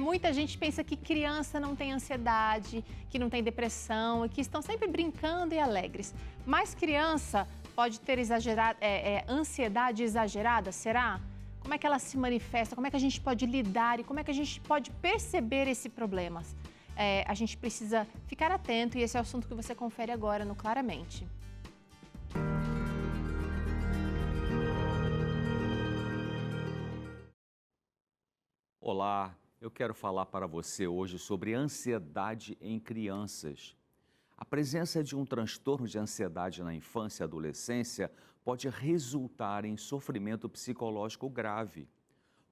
Muita gente pensa que criança não tem ansiedade, que não tem depressão e que estão sempre brincando e alegres. Mas criança pode ter ansiedade exagerada, será? Como é que ela se manifesta? Como é que a gente pode lidar e como é que a gente pode perceber esse problema? A gente precisa ficar atento e esse é o assunto que você confere agora no Claramente. Olá, eu quero falar para você hoje sobre ansiedade em crianças. A presença de um transtorno de ansiedade na infância e adolescência pode resultar em sofrimento psicológico grave.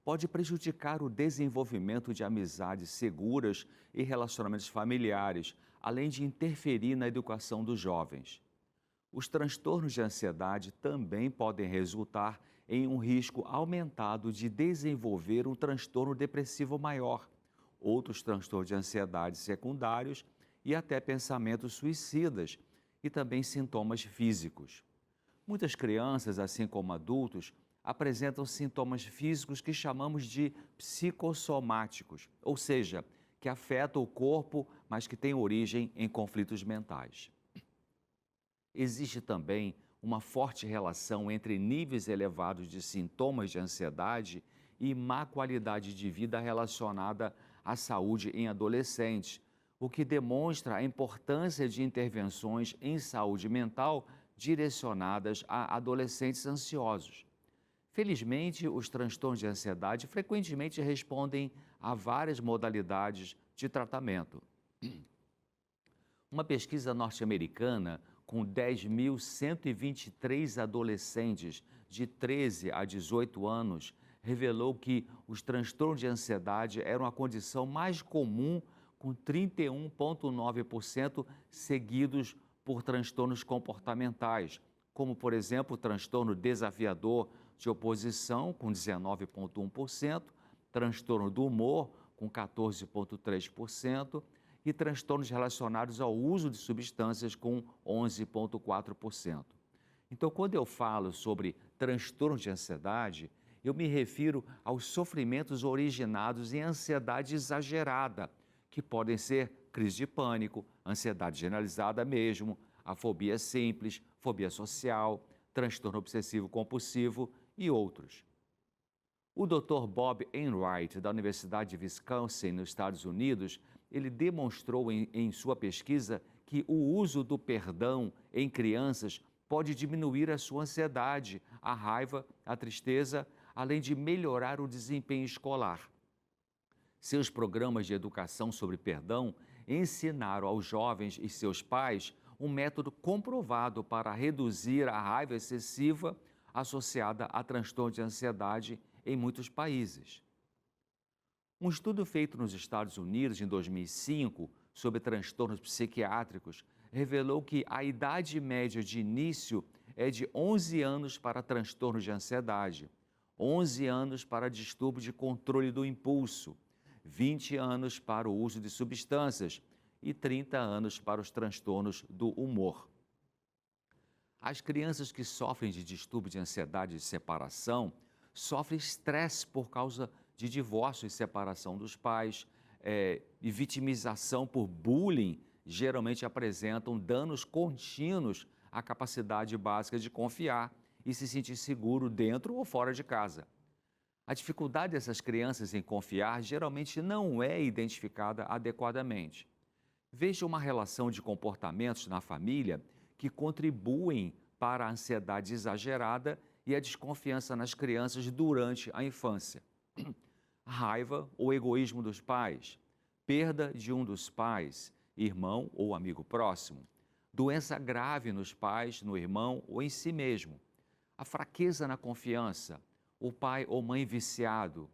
Pode prejudicar o desenvolvimento de amizades seguras e relacionamentos familiares, além de interferir na educação dos jovens. Os transtornos de ansiedade também podem resultar em um risco aumentado de desenvolver um transtorno depressivo maior, outros transtornos de ansiedade secundários e até pensamentos suicidas e também sintomas físicos. Muitas crianças, assim como adultos, apresentam sintomas físicos que chamamos de psicossomáticos, ou seja, que afetam o corpo, mas que têm origem em conflitos mentais. Existe também uma forte relação entre níveis elevados de sintomas de ansiedade e má qualidade de vida relacionada à saúde em adolescentes, o que demonstra a importância de intervenções em saúde mental direcionadas a adolescentes ansiosos. Felizmente, os transtornos de ansiedade frequentemente respondem a várias modalidades de tratamento. Uma pesquisa norte-americana com 10.123 adolescentes de 13 a 18 anos revelou que os transtornos de ansiedade eram a condição mais comum, com 31,9% seguidos por transtornos comportamentais, como, por exemplo, o transtorno desafiador de oposição, com 19,1%, transtorno do humor, com 14,3%, e transtornos relacionados ao uso de substâncias com 11,4%. Então, quando eu falo sobre transtornos de ansiedade, eu me refiro aos sofrimentos originados em ansiedade exagerada, que podem ser crise de pânico, ansiedade generalizada mesmo, a fobia simples, fobia social, transtorno obsessivo compulsivo e outros. O Dr. Bob Enright, da Universidade de Wisconsin, nos Estados Unidos, ele demonstrou em sua pesquisa que o uso do perdão em crianças pode diminuir a sua ansiedade, a raiva, a tristeza, além de melhorar o desempenho escolar. Seus programas de educação sobre perdão ensinaram aos jovens e seus pais um método comprovado para reduzir a raiva excessiva associada a transtorno de ansiedade em muitos países. Um estudo feito nos Estados Unidos em 2005 sobre transtornos psiquiátricos revelou que a idade média de início é de 11 anos para transtornos de ansiedade, 11 anos para distúrbio de controle do impulso, 20 anos para o uso de substâncias e 30 anos para os transtornos do humor. As crianças que sofrem de distúrbio de ansiedade e separação sofrem estresse por causa de divórcio e separação dos pais, e vitimização por bullying, geralmente apresentam danos contínuos à capacidade básica de confiar e se sentir seguro dentro ou fora de casa. A dificuldade dessas crianças em confiar geralmente não é identificada adequadamente. Veja uma relação de comportamentos na família que contribuem para a ansiedade exagerada e a desconfiança nas crianças durante a infância. Raiva ou egoísmo dos pais, perda de um dos pais, irmão ou amigo próximo, doença grave nos pais, no irmão ou em si mesmo, a fraqueza na confiança, o pai ou mãe viciado,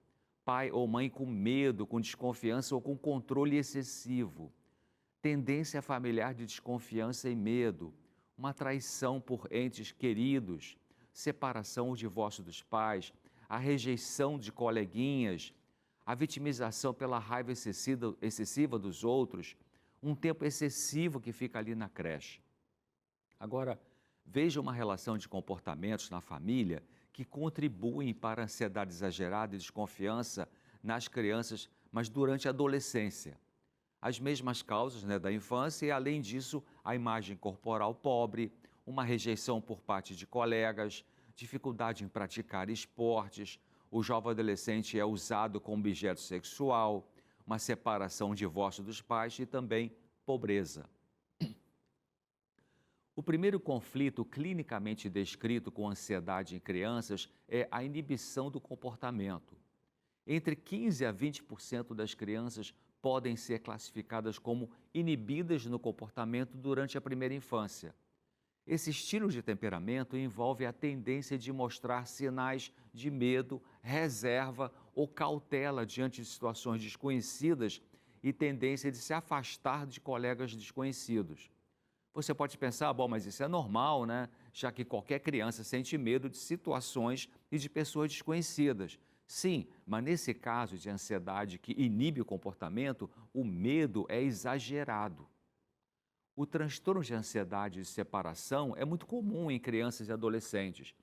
pai ou mãe com medo, com desconfiança ou com controle excessivo, tendência familiar de desconfiança e medo, uma traição por entes queridos, separação ou divórcio dos pais, a rejeição de coleguinhas, a vitimização pela raiva excessiva dos outros, um tempo excessivo que fica ali na creche. Agora, veja uma relação de comportamentos na família que contribuem para a ansiedade exagerada e desconfiança nas crianças, mas durante a adolescência. As mesmas causas, né, da infância e, além disso, a imagem corporal pobre, uma rejeição por parte de colegas, dificuldade em praticar esportes, o jovem adolescente é usado como objeto sexual, uma separação, um divórcio dos pais e também pobreza. O primeiro conflito clinicamente descrito com ansiedade em crianças é a inibição do comportamento. Entre 15% a 20% das crianças podem ser classificadas como inibidas no comportamento durante a primeira infância. Esse estilo de temperamento envolve a tendência de mostrar sinais de medo, reserva ou cautela diante de situações desconhecidas e tendência de se afastar de colegas desconhecidos. Você pode pensar, bom, mas isso é normal, né? Já que qualquer criança sente medo de situações e de pessoas desconhecidas. Sim, mas nesse caso de ansiedade que inibe o comportamento, o medo é exagerado. O transtorno de ansiedade de separação é muito comum em crianças e adolescentes.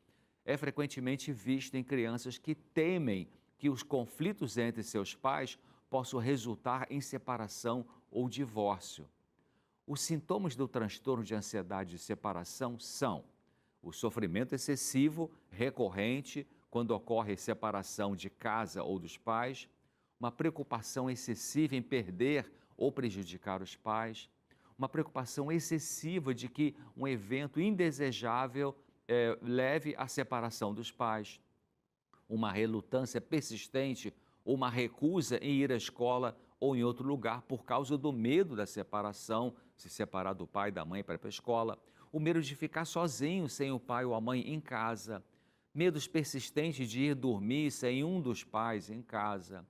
É frequentemente visto em crianças que temem que os conflitos entre seus pais possam resultar em separação ou divórcio. Os sintomas do transtorno de ansiedade de separação são o sofrimento excessivo, recorrente, quando ocorre separação de casa ou dos pais, uma preocupação excessiva em perder ou prejudicar os pais, uma preocupação excessiva de que um evento indesejável leve à separação dos pais, uma relutância persistente ou uma recusa em ir à escola ou em outro lugar por causa do medo da separação, se separar do pai e da mãe para ir para a escola, o medo de ficar sozinho sem o pai ou a mãe em casa, medos persistentes de ir dormir sem um dos pais em casa,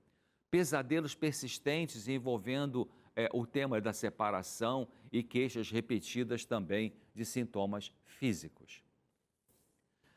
pesadelos persistentes envolvendo o tema da separação e queixas repetidas também de sintomas físicos.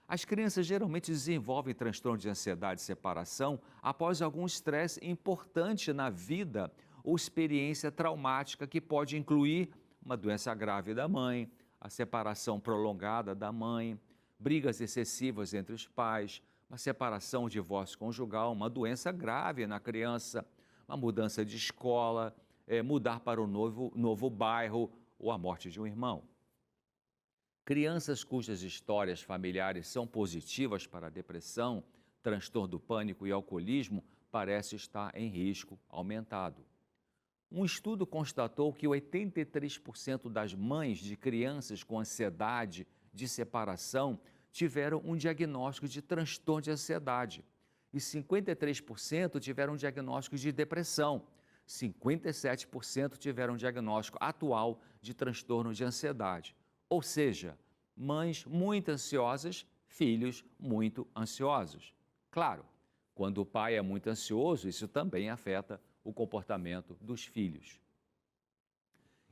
As crianças geralmente desenvolvem transtorno de ansiedade e separação após algum estresse importante na vida ou experiência traumática que pode incluir uma doença grave da mãe, a separação prolongada da mãe, brigas excessivas entre os pais, uma separação, divórcio conjugal, uma doença grave na criança, uma mudança de escola, mudar para um novo bairro ou a morte de um irmão. Crianças cujas histórias familiares são positivas para a depressão, transtorno do pânico e alcoolismo parece estar em risco aumentado. Um estudo constatou que 83% das mães de crianças com ansiedade de separação tiveram um diagnóstico de transtorno de ansiedade e 53% tiveram um diagnóstico de depressão. 57% tiveram um diagnóstico atual de transtorno de ansiedade. Ou seja, mães muito ansiosas, filhos muito ansiosos. Claro, quando o pai é muito ansioso, isso também afeta o comportamento dos filhos.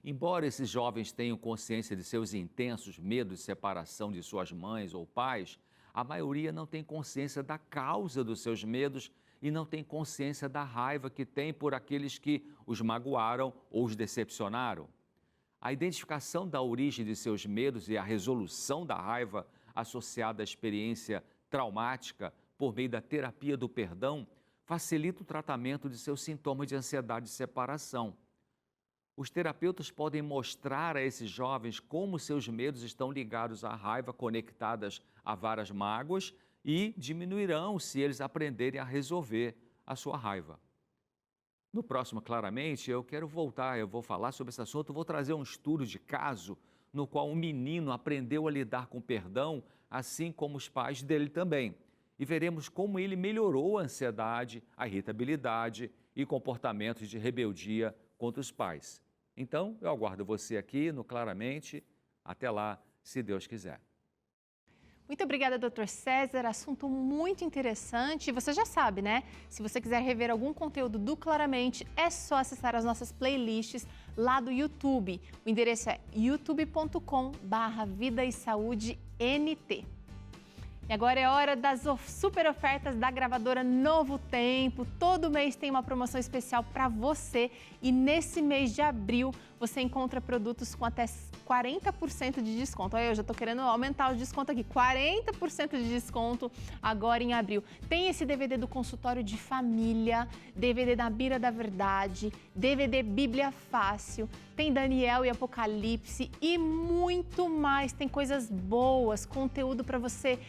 Embora esses jovens tenham consciência de seus intensos medos de separação de suas mães ou pais, a maioria não tem consciência da causa dos seus medos e não tem consciência da raiva que tem por aqueles que os magoaram ou os decepcionaram. A identificação da origem de seus medos e a resolução da raiva associada à experiência traumática por meio da terapia do perdão facilita o tratamento de seus sintomas de ansiedade de separação. Os terapeutas podem mostrar a esses jovens como seus medos estão ligados à raiva, conectadas a várias mágoas, e diminuirão se eles aprenderem a resolver a sua raiva. No próximo, claramente, eu vou falar sobre esse assunto, vou trazer um estudo de caso no qual um menino aprendeu a lidar com perdão, assim como os pais dele também. E veremos como ele melhorou a ansiedade, a irritabilidade e comportamentos de rebeldia contra os pais. Então, eu aguardo você aqui no Claramente. Até lá, se Deus quiser. Muito obrigada, Dr. César. Assunto muito interessante. Você já sabe, né? Se você quiser rever algum conteúdo do Claramente, é só acessar as nossas playlists lá do YouTube. O endereço é youtube.com/Vida e Saúde NT. E agora é hora das super ofertas da gravadora Novo Tempo. Todo mês tem uma promoção especial para você e nesse mês de abril você encontra produtos com até 40% de desconto. Olha, eu já estou querendo aumentar o desconto aqui, 40% de desconto agora em abril. Tem esse DVD do consultório de família, DVD da Bíblia da Verdade, DVD Bíblia Fácil, tem Daniel e Apocalipse e muito mais. Tem coisas boas, conteúdo para você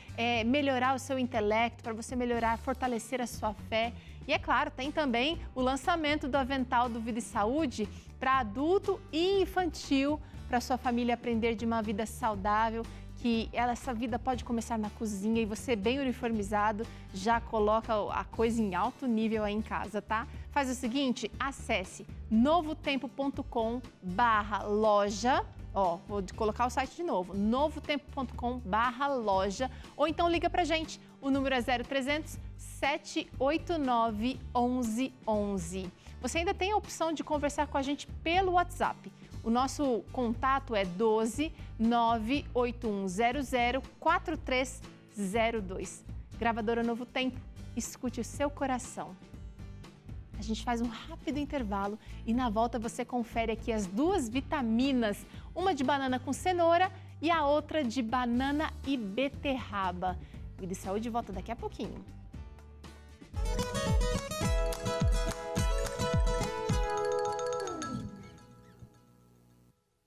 melhorar o seu intelecto, para você melhorar, fortalecer a sua fé. E é claro, tem também o lançamento do avental do Vida e Saúde para adulto e infantil, para sua família aprender de uma vida saudável, que essa vida pode começar na cozinha e você bem uniformizado já coloca a coisa em alto nível aí em casa, tá? Faz o seguinte, acesse novotempo.com/loja. Ó, vou colocar o site de novo, novotempo.com/loja, ou então liga pra gente, o número é 0300 789 1111. Você ainda tem a opção de conversar com a gente pelo WhatsApp. O nosso contato é 12 98100 4302. Gravadora Novo Tempo, escute o seu coração. A gente faz um rápido intervalo e na volta você confere aqui as duas vitaminas, uma de banana com cenoura e a outra de banana e beterraba. Vida e Saúde volta daqui a pouquinho.